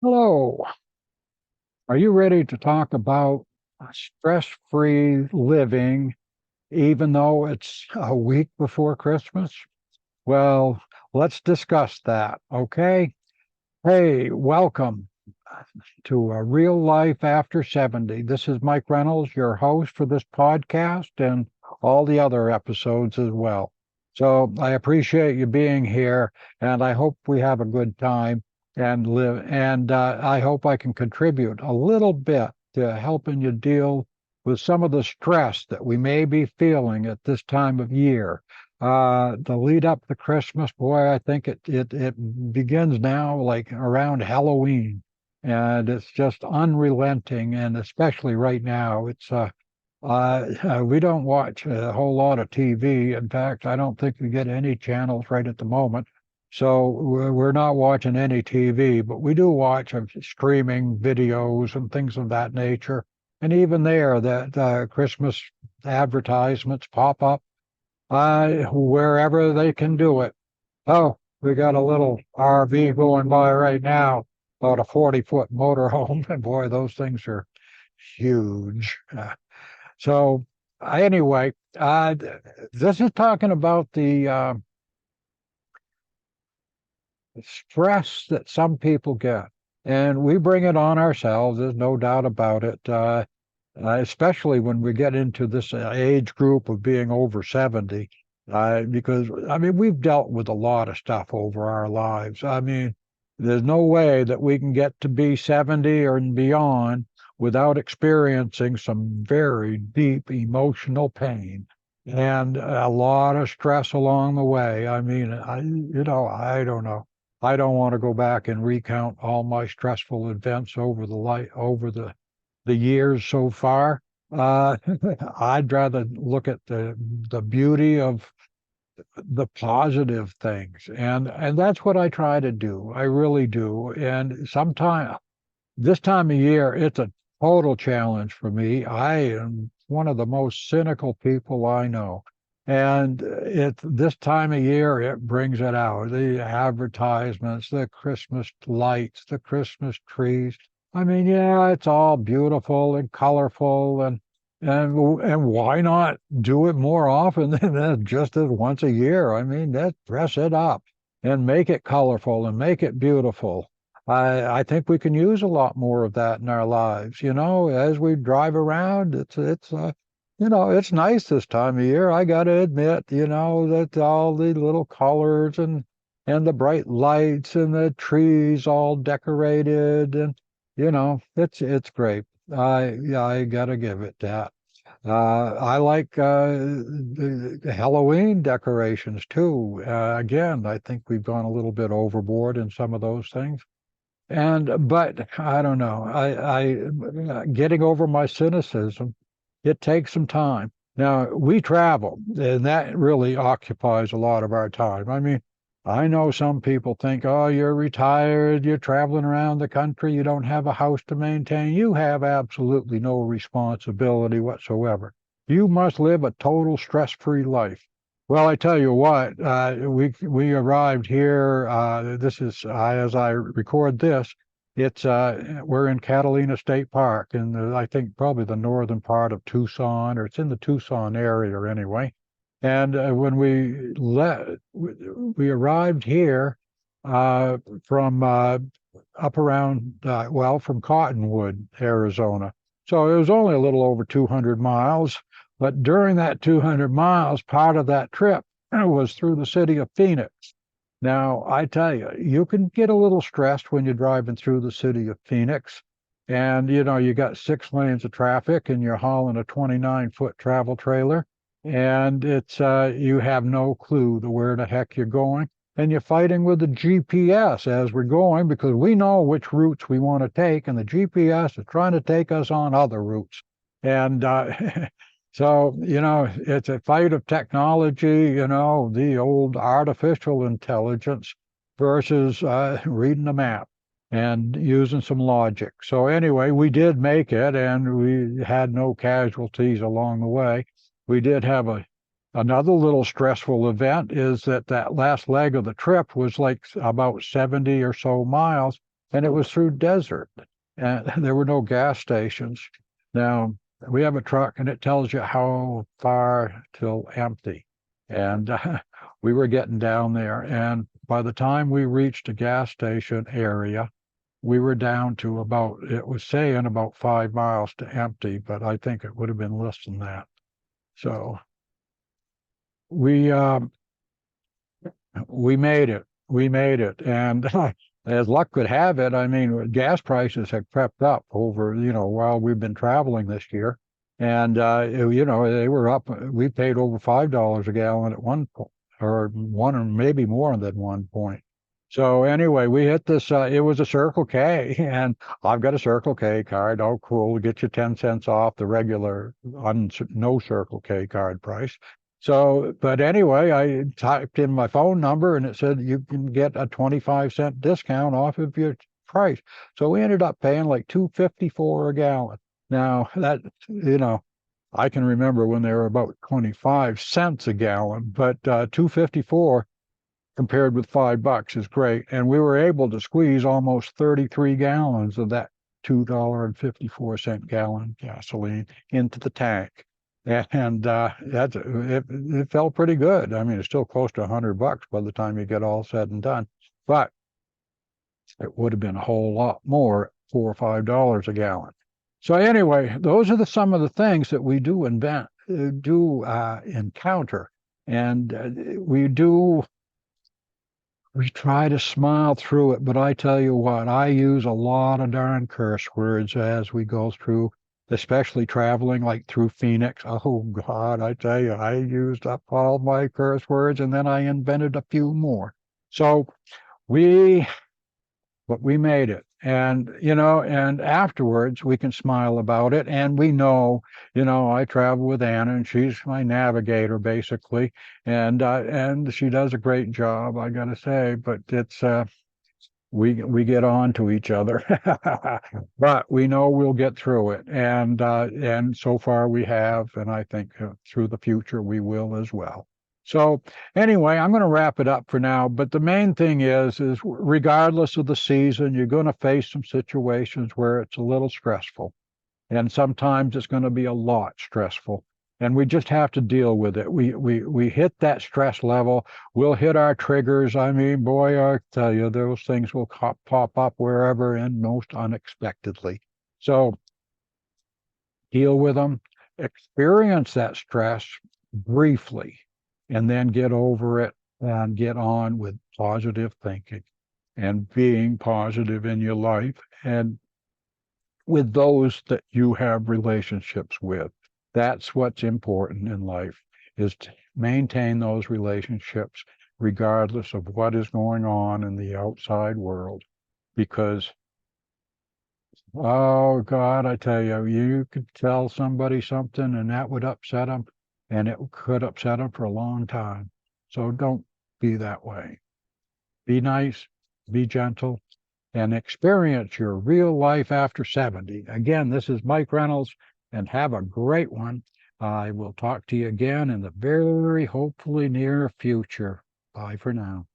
Hello. Are you ready to talk about stress-free living, even though it's a week before Christmas? Well, let's discuss that, okay? Hey, welcome to a Real Life After 70. This is Mike Reynolds, your host for this podcast and all the other episodes as well. So I appreciate you being here, and I hope we have a good time and live. And I hope I can contribute a little bit to helping you deal with some of the stress that we may be feeling at this time of year. The lead up to Christmas, boy, I think it begins now, like around Halloween, and it's just unrelenting. And especially right now, we don't watch a whole lot of TV. In fact, I don't think we get any channels right at the moment. So we're not watching any TV, but we do watch streaming videos and things of that nature. And even there, that Christmas advertisements pop up wherever they can do it. Oh, we got a little RV going by right now, about a 40-foot motorhome, and boy, those things are huge. So anyway, this is talking about the stress that some people get, and we bring it on ourselves. There's no doubt about it. Especially when we get into this age group of being over 70, because I mean, we've dealt with a lot of stuff over our lives. I mean, there's no way that we can get to be 70 or beyond without experiencing some very deep emotional pain and a lot of stress along the way. I mean, I don't know. I don't want to go back and recount all my stressful events over the years so far. Uh, I'd rather look at the beauty of the positive things, and that's what I try to do. I really do. And sometime this time of year, it's a total challenge for me. I am one of the most cynical people I know. And this time of year, it brings it out. The advertisements, the Christmas lights, the Christmas trees. I mean, yeah, it's all beautiful and colorful, and why not do it more often than just as once a year? I mean, let's dress it up and make it colorful and make it beautiful. I think we can use a lot more of that in our lives. As we drive around, it's nice this time of year. I got to admit, that all the little colors and the bright lights and the trees all decorated, and it's great. I got to give it that. I like the Halloween decorations too. Again, I think we've gone a little bit overboard in some of those things. But I don't know. I getting over my cynicism, it takes some time. Now we travel, and that really occupies a lot of our time. I mean, I know some people think, oh, you're retired, you're traveling around the country, you don't have a house to maintain. You have absolutely no responsibility whatsoever. You must live a total stress-free life. Well, I tell you what, we arrived here. This is as I record this. It's we're in Catalina State Park, in I think probably the northern part of Tucson, or it's in the Tucson area anyway. And when we arrived here from up around from Cottonwood, Arizona. So it was only a little over 200 miles. But during that 200 miles, part of that trip was through the city of Phoenix. Now, I tell you, you can get a little stressed when you're driving through the city of Phoenix. And, you got 6 lanes of traffic and you're hauling a 29-foot travel trailer. And you have no clue to where the heck you're going. And you're fighting with the GPS as we're going because we know which routes we want to take. And the GPS is trying to take us on other routes. And So, it's a fight of technology, the old artificial intelligence versus reading the map and using some logic. So anyway, we did make it and we had no casualties along the way. We did have another little stressful event is that last leg of the trip was like about 70 or so miles. and it was through desert, and there were no gas stations. Now, we have a truck, and it tells you how far till empty. And we were getting down there, and by the time we reached a gas station area, we were down to about, it was saying about 5 miles to empty, but I think it would have been less than that. So we we made it. We made it. And as luck could have it, I mean, gas prices have crept up over, while we've been traveling this year. And, they were up. We paid over $5 a gallon at one point, or maybe more than one point. So anyway, we hit this, it was a Circle K, and I've got a Circle K card. Oh, cool. Get you 10 cents off the regular no Circle K card price. So, but anyway, I typed in my phone number, and it said you can get a 25-cent discount off of your price. So we ended up paying like $2.54 a gallon. Now that, I can remember when they were about 25 cents a gallon, but $2.54 compared with $5 is great. And we were able to squeeze almost 33 gallons of that $2.54 gallon gasoline into the tank. And it felt pretty good. I mean, it's still close to $100 by the time you get all said and done, but it would have been a whole lot more, $4 or $5 a gallon. So anyway, those are some of the things that we do encounter, and we try to smile through it. But I tell you what, I use a lot of darn curse words as we go through, especially traveling like through Phoenix. Oh God, I tell you, I used up all my curse words, and then I invented a few more. So we made it. And, and afterwards we can smile about it. And we know, I travel with Anna, and she's my navigator basically. And she does a great job, I gotta say, but it's, we get on to each other, but we know we'll get through it. And so far we have, and I think through the future we will as well. So anyway, I'm going to wrap it up for now, but the main thing is regardless of the season, you're going to face some situations where it's a little stressful, and sometimes it's going to be a lot stressful, and we just have to deal with it. We hit that stress level. We'll hit our triggers. I mean, boy, I tell you, those things will pop up wherever and most unexpectedly. So deal with them, experience that stress briefly, and then get over it and get on with positive thinking and being positive in your life and with those that you have relationships with. That's what's important in life, is to maintain those relationships regardless of what is going on in the outside world. Because, oh God, I tell you, you could tell somebody something and that would upset them, and it could upset them for a long time. So don't be that way. Be nice, be gentle, and experience your real life after 70. Again, this is Mike Reynolds, and have a great one. I will talk to you again in the very hopefully near future. Bye for now.